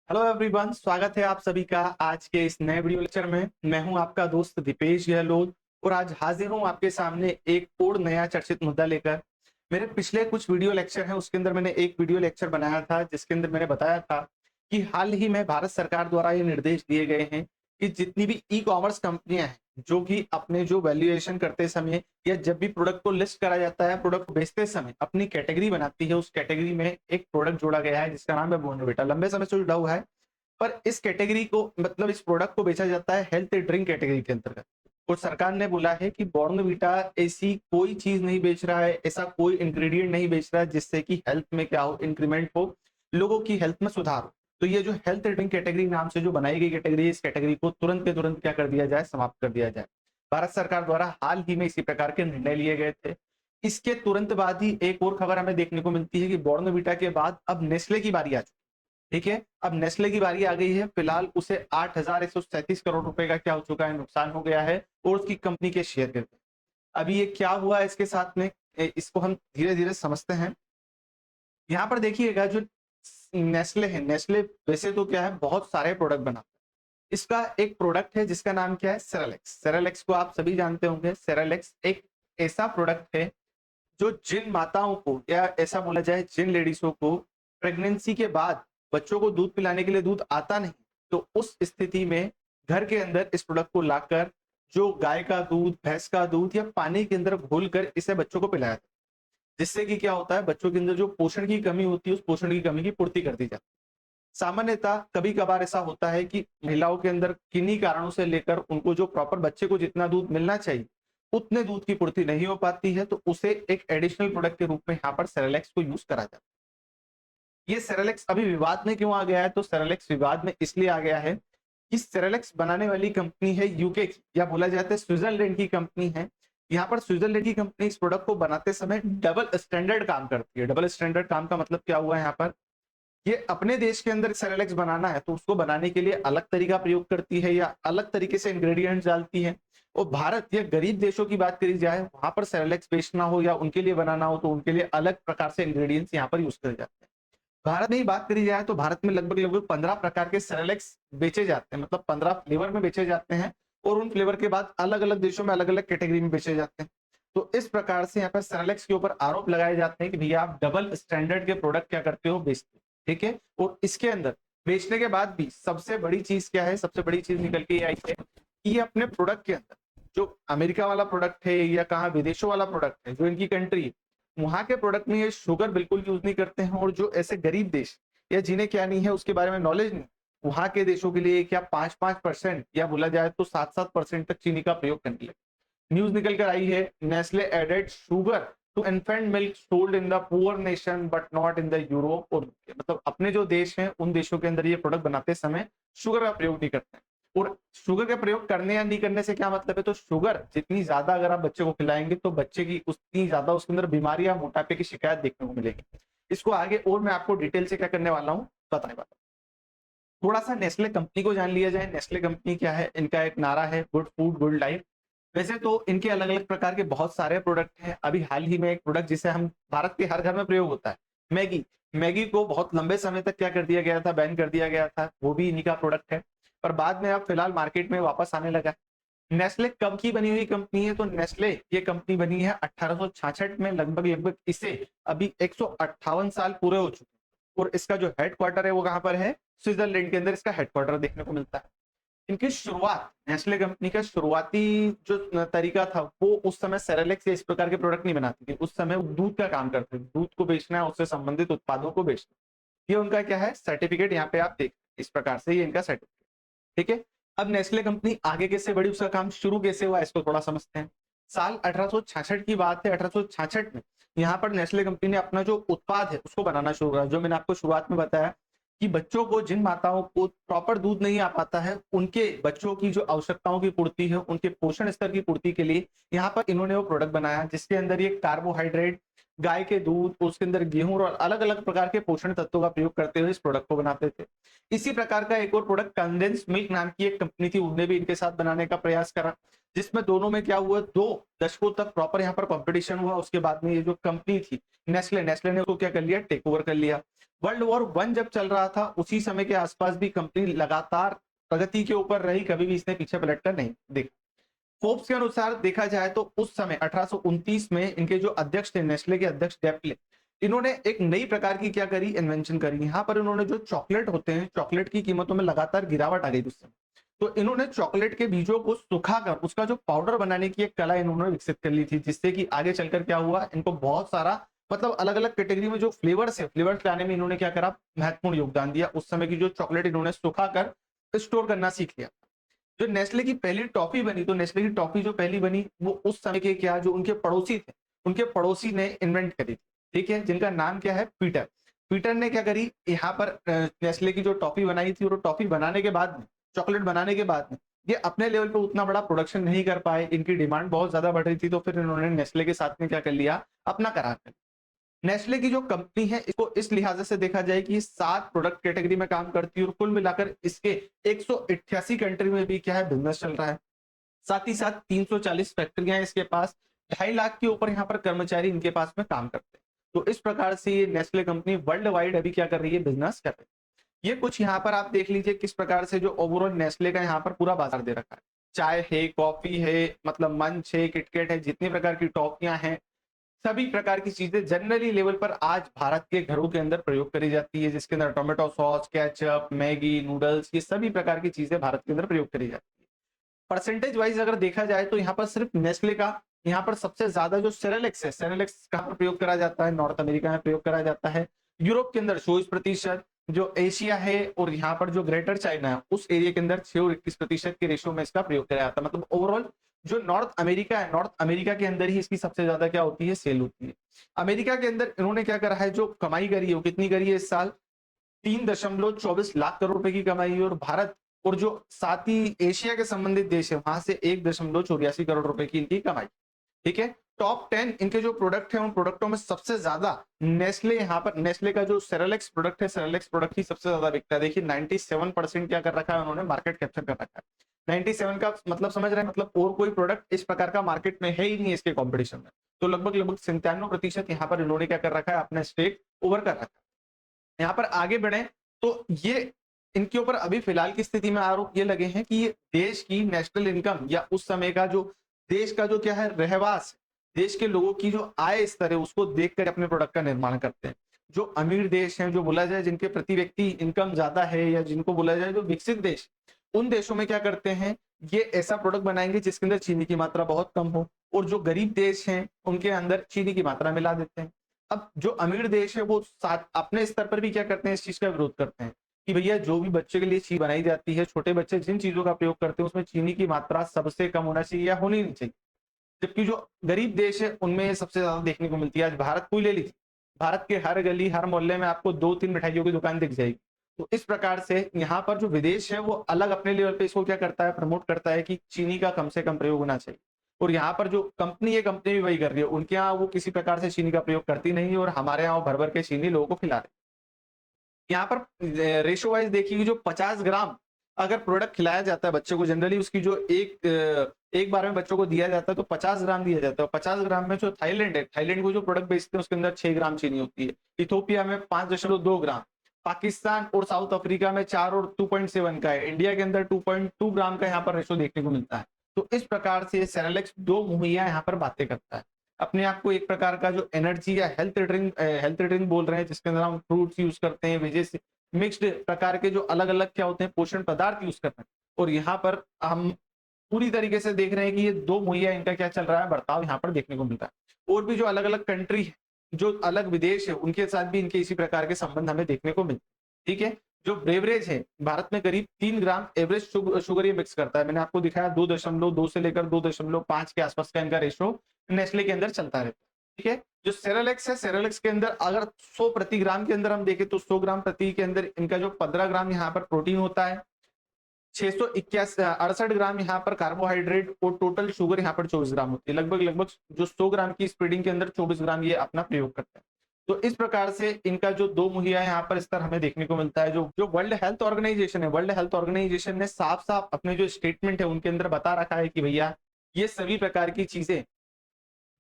Hello everyone, स्वागत है आप सभी का आज के इस नए वीडियो लेक्चर में। मैं हूं आपका दोस्त दीपेश गहलोत और आज हाजिर हूं आपके सामने एक और नया चर्चित मुद्दा लेकर। मेरे पिछले कुछ वीडियो लेक्चर हैं, उसके अंदर मैंने एक वीडियो लेक्चर बनाया था जिसके अंदर मैंने बताया था कि हाल ही में भारत सरकार द्वारा ये निर्देश दिए गए हैं कि जितनी भी ई कॉमर्स कंपनियां हैं जो कि अपने जो वैल्यूएशन करते समय या जब भी प्रोडक्ट को लिस्ट करा जाता है, प्रोडक्ट को बेचते समय अपनी कैटेगरी बनाती है, उस कैटेगरी में एक प्रोडक्ट जोड़ा गया है जिसका नाम है बॉर्नविटा। लंबे समय से जुड़ा हुआ है, पर इस कैटेगरी को मतलब इस प्रोडक्ट को बेचा जाता है हेल्थ ड्रिंक कैटेगरी के अंतर्गत। और सरकार ने बोला है कि बॉर्नविटा ऐसी कोई चीज नहीं बेच रहा है, ऐसा कोई इंग्रेडिएंट नहीं बेच रहा है जिससे कि हेल्थ में क्या हो, इंक्रीमेंट हो, लोगों की हेल्थ में सुधार हो। तो ये जो हेल्थ ड्रिंक कैटेगरी नाम से जो बनाई गई कैटेगरी है, इस कैटेगरी को तुरंत के तुरंत क्या कर दिया जाए, समाप्त कर दिया जाए। भारत सरकार द्वारा हाल ही में इसी प्रकार के निर्णय लिए गए थे। इसके तुरंत बाद ही एक और खबर हमें देखने को मिलती है कि बॉर्नविटा के बाद अब नेस्ले की बारी आ चुकी है। ठीक है, अब नेस्ले की बारी आ गई है। फिलहाल उसे 8,137 करोड़ रुपए का क्या हो चुका है, नुकसान हो गया है और उसकी कंपनी के शेयर गिर गए। अभी ये क्या हुआ है इसके साथ में, इसको हम धीरे धीरे समझते हैं। यहाँ पर देखिएगा, जो नेस्ले है, नेस्ले वैसे तो क्या है, बहुत सारे प्रोडक्ट बनाता है। इसका एक प्रोडक्ट है जिसका नाम क्या है, सेरेलेक्स। सेरेलेक्स को आप सभी जानते होंगे। सेरेलेक्स एक ऐसा प्रोडक्ट है जो जिन माताओं को, या ऐसा बोला जाए जिन लेडीजों को प्रेगनेंसी के बाद बच्चों को दूध पिलाने के लिए दूध आता नहीं, तो उस स्थिति में घर के अंदर इस प्रोडक्ट को लाकर जो गाय का दूध, भैंस का दूध या पानी के अंदर घोलकर इसे बच्चों को पिलाया जाता है, जिससे कि क्या होता है, बच्चों के अंदर जो पोषण की कमी होती है, उस पोषण की कमी की पूर्ति कर दी जाती है। सामान्यतः कभी कभार ऐसा होता है कि महिलाओं के अंदर किन्हीं कारणों से लेकर उनको जो प्रॉपर बच्चे को जितना दूध मिलना चाहिए उतने दूध की पूर्ति नहीं हो पाती है, तो उसे एक एडिशनल प्रोडक्ट के रूप में यहाँ पर सेरेलेक्स को यूज करा जाता है। ये सेरेलेक्स अभी विवाद में क्यों आ गया है, तो सेरेलेक्स विवाद में इसलिए आ गया है कि सेरेलेक्स बनाने वाली कंपनी है यूके की, या बोला जाता है स्विट्जरलैंड की कंपनी है। यहाँ पर स्विट्जरलैंड की कंपनी इस प्रोडक्ट को बनाते समय डबल स्टैंडर्ड काम करती है। डबल स्टैंडर्ड काम का मतलब क्या हुआ, यहाँ पर ये अपने देश के अंदर सेरेलेक्स बनाना है तो उसको बनाने के लिए अलग तरीका प्रयोग करती है या अलग तरीके से इंग्रेडिएंट्स डालती है। और भारत या गरीब देशों की बात करी जाए, वहां पर सेरेलेक्स बेचना हो या उनके लिए बनाना हो, तो उनके लिए अलग प्रकार से इंग्रेडिएंट्स यहाँ पर यूज करे जाते हैं। भारत में ही बात करी जाए तो भारत में लगभग लगभग 15 प्रकार के सेरेलेक्स बेचे जाते हैं, मतलब 15 फ्लेवर में बेचे जाते हैं। और उन फ्लेवर के बाद अलग अलग देशों में अलग अलग कैटेगरी में बेचे जाते हैं। तो इस प्रकार से यहाँ पर सेरेलेक्स के ऊपर आरोप लगाए जाते हैं कि भैया आप डबल स्टैंडर्ड के प्रोडक्ट क्या करते हो, बेचते हो। ठीक है, और इसके अंदर बेचने के बाद भी सबसे बड़ी चीज क्या है, सबसे बड़ी चीज निकल के ये आई है कि ये अपने प्रोडक्ट के अंदर जो अमेरिका वाला प्रोडक्ट है या कहाँ विदेशों वाला प्रोडक्ट है, जो इनकी कंट्री है, वहां के प्रोडक्ट में ये शुगर बिल्कुल यूज नहीं करते हैं। और जो ऐसे गरीब देश या जिन्हें क्या नहीं है, उसके बारे में नॉलेज नहीं, वहां के देशों के लिए क्या 5-5% या बोला जाए तो 7-7% तक चीनी का प्रयोग करने लगे। न्यूज निकल कर आई है, Nestle added sugar to infant milk sold in the poor nation but not in the Europe. और मतलब अपने जो देश हैं उन देशों के अंदर ये प्रोडक्ट बनाते समय शुगर का प्रयोग नहीं करते हैं। और शुगर का प्रयोग करने या नहीं करने से क्या मतलब है, तो शुगर जितनी ज्यादा अगर आप बच्चे को खिलाएंगे तो बच्चे की उतनी ज्यादा उसके अंदर बीमारी या मोटापे की शिकायत देखने को मिलेगी। इसको आगे और मैं आपको डिटेल से क्या करने वाला हूँ, बताने वाला हूँ। थोड़ा सा नेस्ले कंपनी को जान लिया जाए। नेस्ले कंपनी क्या है, इनका एक नारा है, गुड फूड गुड लाइफ। वैसे तो इनके अलग अलग प्रकार के बहुत सारे प्रोडक्ट हैं। अभी हाल ही में एक प्रोडक्ट जिसे हम भारत के हर घर में प्रयोग होता है, मैगी। मैगी को बहुत लंबे समय तक क्या कर दिया गया था, बैन कर दिया गया था, वो भी इन्हीं का प्रोडक्ट है। पर बाद में अब फिलहाल मार्केट में वापस आने लगा है। नेस्ले कब की बनी हुई कंपनी है, तो नेस्ले ये कंपनी बनी है 1866 में। लगभग लगभग इसे अभी 158 साल पूरे हो चुके हैं। और इसका जो हेडक्वार्टर है वो कहाँ पर है, स्विट्जरलैंड के अंदर इसका हेडक्वार्टर देखने को मिलता है। इनकी शुरुआत, नेस्ले कंपनी का शुरुआती जो तरीका था, वो उस समय सेरेलेक्स या इस प्रकार के प्रोडक्ट नहीं बनाती थी। उस समय वो दूध का काम करते थे, दूध को बेचना, उससे संबंधित उत्पादों को बेचना। ये उनका क्या है, सर्टिफिकेट। यहाँ पे आप देख इस प्रकार से ये इनका सर्टिफिकेट। ठीक है, अब नेस्ले कंपनी आगे कैसे बढ़ी, उसका काम शुरू कैसे हुआ, इसको थोड़ा समझते हैं। साल 1866 की बात है। 1866 में यहाँ पर नेस्ले कंपनी ने अपना जो उत्पाद है उसको बनाना शुरू करा। जो मैंने आपको शुरुआत में बताया कि बच्चों को, जिन माताओं को प्रॉपर दूध नहीं आ पाता है, उनके बच्चों की जो आवश्यकताओं की पूर्ति है, उनके पोषण स्तर की पूर्ति के लिए यहाँ पर इन्होंने वो प्रोडक्ट बनाया जिसके अंदर ये कार्बोहाइड्रेट, गाय के दूध, उसके अंदर गेहूं और अलग अलग प्रकार के पोषण तत्वों का प्रयोग करते हुए इस प्रोडक्ट को बनाते थे। इसी प्रकार का एक और प्रोडक्ट कंडेंस मिल्क नाम की एक कंपनी थी, उन्होंने भी इनके साथ बनाने का प्रयास करा, जिसमें दोनों में क्या हुआ, 2 दशकों तक प्रॉपर यहाँ पर कंपटीशन हुआ। उसके बाद में ये जो कंपनी थी नेस्ले, नेस्ले ने उसको क्या कर लिया, टेक ओवर कर लिया। वर्ल्ड वॉर वन जब चल रहा था उसी समय के आसपास भी कंपनी लगातार प्रगति के ऊपर रही, कभी भी इसने पीछे पलटकर नहीं देखा। फोर्ब्स के अनुसार देखा जाए तो उस समय 1829 में इनके जो अध्यक्ष थे, नेस्ले के अध्यक्ष डेप्ले, इन्होंने एक नई प्रकार की क्या करी, इन्वेंशन करी। यहाँ पर इन्होंने जो चॉकलेट होते हैं, चॉकलेट की कीमतों में लगातार गिरावट आ गई उस समय, तो इन्होंने चॉकलेट के बीजों को सुखाकर उसका जो पाउडर बनाने की एक कला इन्होंने विकसित कर ली थी, जिससे कि आगे चलकर क्या हुआ, इनको बहुत सारा मतलब अलग अलग कैटेगरी में जो फ्लेवर्स है, फ्लेवर्स लाने में इन्होंने क्या करा, महत्वपूर्ण योगदान दिया। उस समय की जो चॉकलेट इन्होंने सुखाकर स्टोर करना सीख लिया। जो नेस्ले की पहली टॉफी बनी, तो नेस्ले की टॉफी जो पहली बनी वो उस समय के क्या, जो उनके पड़ोसी थे, उनके पड़ोसी ने इन्वेंट करी थी, ठीक है, जिनका नाम क्या है, पीटर। पीटर ने क्या करी, यहाँ पर नेस्ले की जो टॉफी बनाई थी, और टॉफी बनाने के बाद में, चॉकलेट बनाने के बाद में, ये अपने लेवल पे उतना बड़ा प्रोडक्शन नहीं कर पाए, इनकी डिमांड बहुत ज्यादा बढ़ रही थी, तो फिर इन्होंने नेस्ले के साथ में क्या कर लिया, अपना करार कर लिया। नेस्ले की जो कंपनी है, इसको इस लिहाज से देखा जाए कि 7 प्रोडक्ट कैटेगरी में काम करती है, और कुल मिलाकर इसके 188 कंट्री में भी क्या है, बिजनेस चल रहा है। साथ ही साथ 340 फैक्ट्रियां हैं इसके पास, 2.5 लाख के ऊपर यहाँ पर कर्मचारी इनके पास में काम करते हैं। तो इस प्रकार से ये नेस्ले कंपनी वर्ल्ड वाइड अभी क्या कर रही है, बिजनेस कर रही है। ये कुछ यहाँ पर आप देख लीजिए किस प्रकार से जो ओवरऑल नेस्ले का यहाँ पर पूरा बाजार दे रखा है। चाय है, कॉफी है, मतलब मंच है, किटकैट है, जितनी प्रकार की टॉफियां हैं, सभी प्रकार की चीजें जनरली लेवल पर आज भारत के घरों के अंदर प्रयोग करी जाती है, जिसके अंदर tomato sauce, ketchup, Maggi, noodles, ये सभी प्रकार की चीजें भारत के अंदर प्रयोग करी जाती है। परसेंटेज वाइज अगर देखा जाए तो यहाँ पर सिर्फ नेस्ले का यहाँ पर सबसे ज्यादा जो सेरेलेक्स है, सेरेलेक्स कहाँ पर प्रयोग करा जाता है, नॉर्थ अमेरिका में प्रयोग करा जाता है। यूरोप के अंदर 24%, जो एशिया है और यहाँ पर जो ग्रेटर चाइना है उस एरिया के अंदर 6 और 21% के रेशियो में इसका प्रयोग करा जाता है। मतलब ओवरऑल जो नॉर्थ अमेरिका है, नॉर्थ अमेरिका के अंदर ही इसकी सबसे ज्यादा क्या होती है, सेल होती है। अमेरिका के अंदर इन्होंने क्या करा है, जो कमाई करी है वो कितनी करी है इस साल, 3.24 लाख करोड़ रुपए की कमाई है। और भारत और जो साथ ही एशिया के संबंधित देश है वहां से 1.84 करोड़ रुपए की इनकी कमाई, ठीक है। टॉप 10 इनके जो प्रोडक्ट है उन प्रोडक्टों में सबसे ज्यादा नेस्ले, यहाँ पर नेस्ले का जो सेरेलेक्स प्रोडक्ट है, सेरेलेक्स प्रोडक्ट ही सबसे ज्यादा बिकता है। देखिए 97% क्या कर रखा है उन्होंने, मार्केट कैप्चर कर रखा है। 97 का मतलब समझ रहे हैं, मतलब और कोई प्रोडक्ट इस प्रकार का मार्केट में है ही नहीं इसके कॉम्पिटिशन में। तो लगभग लगभग 97% यहाँ पर इन्होंने क्या कर रखा है, अपना स्टेक ओवर कर रखा है। यहाँ पर आगे बढ़े तो ये इनके ऊपर अभी फिलहाल की स्थिति में आरोप ये लगे हैं कि ये देश की नेशनल इनकम या उस समय का जो देश का जो क्या है रहवास, देश के लोगों की जो आय स्तर है उसको देखकर अपने प्रोडक्ट का निर्माण करते हैं। जो अमीर देश हैं, जो बोला जाए जिनके प्रति व्यक्ति इनकम ज्यादा है, या जिनको बोला जाए जो विकसित देश, उन देशों में क्या करते हैं, ये ऐसा प्रोडक्ट बनाएंगे जिसके अंदर चीनी की मात्रा बहुत कम हो, और जो गरीब देश हैं उनके अंदर चीनी की मात्रा मिला देते हैं। अब जो अमीर देश है वो साथ अपने स्तर पर भी क्या करते हैं, इस चीज का विरोध करते हैं कि भैया जो भी बच्चे के लिए चीज बनाई जाती है, छोटे बच्चे जिन चीजों का प्रयोग करते हैं उसमें चीनी की मात्रा सबसे कम होना चाहिए या होनी नहीं चाहिए। जबकि जो गरीब देश है उनमें ये सबसे ज्यादा देखने को मिलती है। आज भारत को ही ले लीजिए, भारत के हर गली हर मोहल्ले में आपको 2-3 मिठाइयों की दुकान दिख जाएगी। तो इस प्रकार से यहाँ पर जो विदेश है वो अलग अपने लेवल पे इसको क्या करता है, प्रमोट करता है कि चीनी का कम से कम प्रयोग होना चाहिए। और यहाँ पर जो कंपनी है, कंपनी भी वही कर रही है, उनके यहाँ वो किसी प्रकार से चीनी का प्रयोग करती नहीं है, और हमारे यहाँ भर भर के चीनी लोगों को खिला रहे। यहाँ पर रेशो वाइज देखिए, जो 50 ग्राम अगर प्रोडक्ट खिलाया जाता है बच्चे को, जनरली उसकी जो एक बार में बच्चों को दिया जाता है तो 50 ग्राम दिया जाता है। 50 ग्राम में जो थाईलैंड है, थाईलैंड को जो प्रोडक्ट बेचते हैं उसके अंदर 6 ग्राम चीनी होती है। इथोपिया में 5.2 ग्राम, पाकिस्तान और साउथ अफ्रीका में 4 और 2.7 का है, इंडिया के अंदर 2.2 ग्राम का यहाँ पर रेशो देखने को मिलता है। तो इस प्रकार से सेरेलेक्स दो मुहैया यहाँ पर बातें करता है, अपने आप को एक प्रकार का जो एनर्जी या हेल्थ ड्रिंक बोल रहे हैं, जिसके अंदर हम फ्रूट्स यूज करते हैं, वेजेस मिक्स्ड प्रकार के जो अलग अलग क्या होते हैं पोषण पदार्थ यूज करते हैं। और यहाँ पर हम पूरी तरीके से देख रहे हैं कि ये दो मुहैया इनका क्या चल रहा है, बर्ताव यहाँ पर देखने को मिलता है। और भी जो अलग अलग कंट्री है, जो अलग विदेश है, उनके साथ भी इनके इसी प्रकार के संबंध हमें देखने को मिलते हैं, ठीक है। जो ब्रेवरेज है, भारत में करीब 3 ग्राम एवरेज शुगर ये मिक्स करता है। मैंने आपको दिखाया 2.2 से लेकर 2.5 के आसपास का इनका रेशो नेस्ले के अंदर चलता रहता है, ठीक है। जो सेरेलेक्स है, सेरेलेक्स के अंदर अगर 100 प्रति ग्राम के अंदर हम देखें तो 100 ग्राम प्रति के अंदर इनका जो 15 ग्राम यहाँ पर प्रोटीन होता है, 668 ग्राम यहाँ पर कार्बोहाइड्रेट और टोटल शुगर यहाँ पर 24 ग्राम होती है। लगभग लगभग जो 100 ग्राम की स्प्रेडिंग के अंदर 24 ग्राम ये अपना प्रयोग करते हैं। तो इस प्रकार से इनका जो दो मुहैया यहाँ पर स्तर हमें देखने को मिलता है। जो जो वर्ल्ड हेल्थ ऑर्गेनाइजेशन है, वर्ल्ड हेल्थ ऑर्गेनाइजेशन ने साफ साफ अपने जो स्टेटमेंट है उनके अंदर बता रखा है कि भैया ये सभी प्रकार की चीजें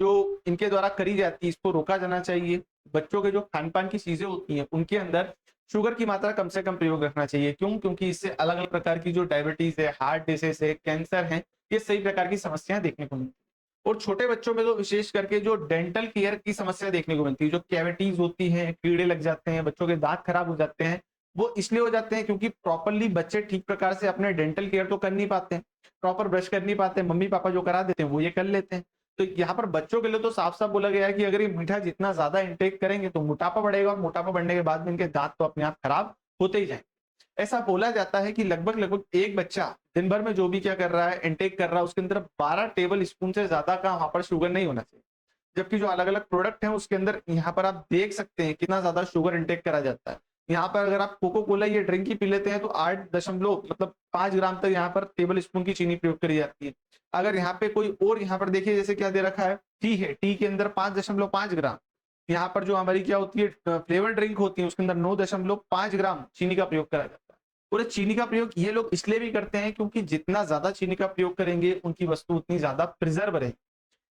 जो इनके द्वारा करी जाती है इसको रोका जाना चाहिए। बच्चों के जो खान पान की चीजें होती हैं उनके अंदर शुगर की मात्रा कम से कम प्रयोग रखना चाहिए। क्यों? क्योंकि इससे अलग अलग प्रकार की जो डायबिटीज है, हार्ट डिसीज है, कैंसर है, ये सही प्रकार की समस्याएं देखने को मिलती है। और छोटे बच्चों में तो विशेष करके जो डेंटल केयर की समस्या देखने को मिलती है, जो कैविटीज होती हैं, कीड़े लग जाते हैं, बच्चों के दांत खराब हो जाते हैं, वो इसलिए हो जाते हैं क्योंकि प्रॉपरली बच्चे ठीक प्रकार से अपने डेंटल केयर तो कर नहीं पाते हैं, प्रॉपर ब्रश कर नहीं पाते हैं। मम्मी पापा जो करा देते हैं वो ये कर लेते हैं। तो यहाँ पर बच्चों के लिए तो साफ साफ बोला गया है कि अगर ये मीठा जितना ज्यादा इंटेक करेंगे तो मोटापा बढ़ेगा, और मोटापा बढ़ने के बाद में इनके दांत तो अपने आप खराब होते ही जाएंगे। ऐसा बोला जाता है कि लगभग लगभग एक बच्चा दिन भर में जो भी क्या कर रहा है, इंटेक कर रहा है, उसके अंदर 12 टेबल स्पून से ज्यादा का वहां पर शुगर नहीं होना चाहिए। जबकि जो अलग अलग प्रोडक्ट है उसके अंदर यहाँ पर आप देख सकते हैं कितना ज्यादा शुगर इंटेक करा जाता है। यहाँ पर अगर आप कोको कोला ये ड्रिंक ही पी लेते हैं तो 5 ग्राम तक यहाँ पर टेबल स्पून की चीनी प्रयोग करी जाती है। अगर यहाँ पे कोई और यहाँ पर देखिए जैसे क्या दे रखा है, टी है, टी के अंदर 5.5 ग्राम। यहाँ पर जो हमारी क्या होती है फ्लेवर ड्रिंक होती है उसके अंदर 9.5 ग्राम चीनी का प्रयोग करा जाता है। और चीनी का प्रयोग ये लोग इसलिए भी करते हैं क्योंकि जितना ज्यादा चीनी का प्रयोग करेंगे उनकी वस्तु उतनी ज्यादा प्रिजर्व रहेगी।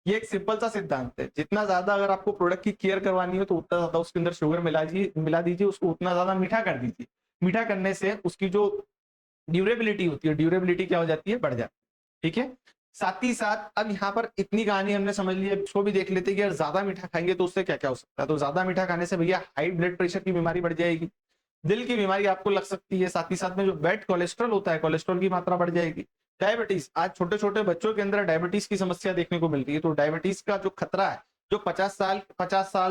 ये एक सिंपल सा सिद्धांत है। जितना ज्यादा अगर आपको प्रोडक्ट की केयर करवानी हो तो उतना ज्यादा उसके अंदर शुगर मिला दीजिए, उसको उतना ज्यादा मीठा कर दीजिए। मीठा करने से उसकी जो ड्यूरेबिलिटी होती है, ड्यूरेबिलिटी क्या हो जाती है, बढ़ जाती है। ठीक है, साथ ही साथ अब यहाँ पर इतनी कहानी हमने समझ ली है, इसको भी देख लेते हैं कि यार ज्यादा मीठा खाएंगे तो उससे क्या क्या हो सकता है। तो ज्यादा मीठा खाने से भैया हाई ब्लड प्रेशर की बीमारी बढ़ जाएगी, दिल की बीमारी आपको लग सकती है, साथ ही साथ में जो बैड कोलेस्ट्रॉल होता है, कोलेस्ट्रॉल की मात्रा बढ़ जाएगी। डायबिटीज, आज छोटे छोटे बच्चों के अंदर डायबिटीज की समस्या देखने को मिल रही है। तो डायबिटीज का जो खतरा है, जो 50 साल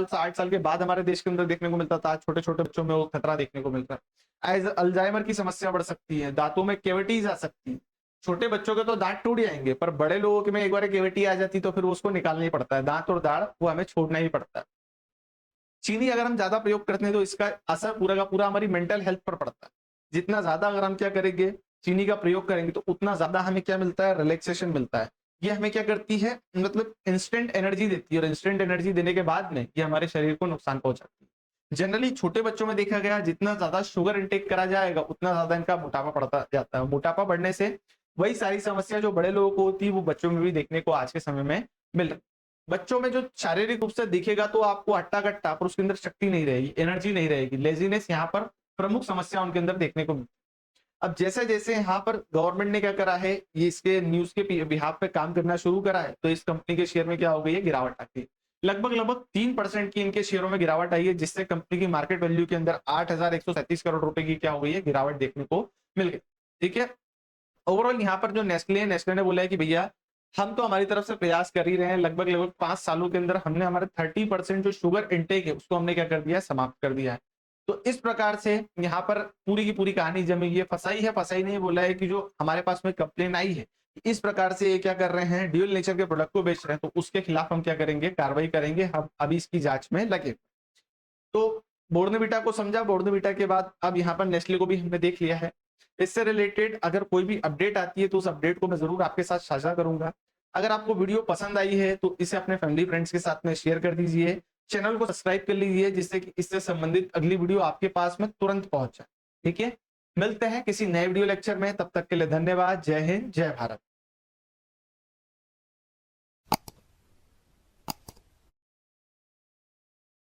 60 साल के बाद हमारे देश के अंदर देखने को मिलता था, आज छोटे छोटे बच्चों में वो खतरा देखने को मिल रहा है। एज अल्जाइमर की समस्या बढ़ सकती है, दांतों में कैविटीज आ सकती है। छोटे बच्चों के तो दांत टूट जाएंगे, पर बड़े लोगों के में एक बार कैविटी आ जाती तो फिर उसको निकालना ही पड़ता है, दांत और दाढ़ वो हमें छोड़ना ही पड़ता है। चीनी अगर हम ज्यादा प्रयोग करते हैं तो इसका असर पूरा का पूरा हमारी मेंटल हेल्थ पर पड़ता है। जितना ज्यादा अगर हम क्या करेंगे, चीनी का प्रयोग करेंगे, तो उतना ज्यादा हमें क्या मिलता है, रिलैक्सेशन मिलता है। ये हमें क्या करती है, मतलब इंस्टेंट एनर्जी देती है, और इंस्टेंट एनर्जी देने के बाद में ये हमारे शरीर को नुकसान पहुंचाती है। जनरली छोटे बच्चों में देखा गया जितना ज्यादा शुगर इंटेक करा जाएगा उतना ज्यादा इनका मोटापा बढ़ता जाता है। मोटापा बढ़ने से वही सारी समस्या जो बड़े लोगों को होती है वो बच्चों में भी देखने को आज के समय में मिल रही। बच्चों में जो शारीरिक रूप से दिखेगा तो आपको हट्टा कट्टा, पर उसके अंदर शक्ति नहीं रहेगी, एनर्जी नहीं रहेगी, लेजीनेस यहाँ पर प्रमुख समस्या उनके अंदर देखने को मिलती है। अब जैसे जैसे यहाँ पर गवर्नमेंट ने क्या करा है, ये इसके न्यूज के बिहाफ पे काम करना शुरू करा है, तो इस कंपनी के शेयर में क्या हो गई है, गिरावट आ गई। लगभग लगभग 3% की इनके शेयरों में गिरावट आई है, जिससे कंपनी की मार्केट वैल्यू के अंदर 8,137 करोड़ रुपए की क्या हो गई है, गिरावट देखने को मिल गई। ठीक है, ओवरऑल यहाँ पर जो नेस्ले है, नेस्ले ने बोला है कि भैया हम तो हमारी तरफ से प्रयास कर ही रहे हैं, लगभग लगभग 5 सालों के अंदर हमने हमारे 30% जो शुगर इंटेक है उसको हमने क्या कर दिया है, समाप्त कर दिया है। तो इस प्रकार से यहाँ पर पूरी की पूरी कहानी जमी है। फसाई नहीं बोला है कि जो हमारे पास में कंप्लेन आई है इस प्रकार से ये क्या कर रहे हैं, ड्यूल नेचर के प्रोडक्ट को बेच रहे हैं, तो उसके खिलाफ हम क्या करेंगे, कार्रवाई करेंगे। हम अभी इसकी जांच में लगे। तो बोर्नविटा को समझा, बोर्नविटा के बाद अब यहाँ पर नेस्ले को भी हमने देख लिया है। इससे रिलेटेड अगर कोई भी अपडेट आती है तो उस अपडेट को मैं जरूर आपके साथ साझा करूंगा। अगर आपको वीडियो पसंद आई है तो इसे अपने फैमिली फ्रेंड्स के साथ में शेयर कर दीजिए, चैनल को सब्सक्राइब कर लीजिए, जिससे कि इससे संबंधित अगली वीडियो आपके पास में तुरंत पहुंच जाए। ठीक है, मिलते हैं किसी नए वीडियो लेक्चर में, तब तक के लिए धन्यवाद। जय हिंद, जय भारत।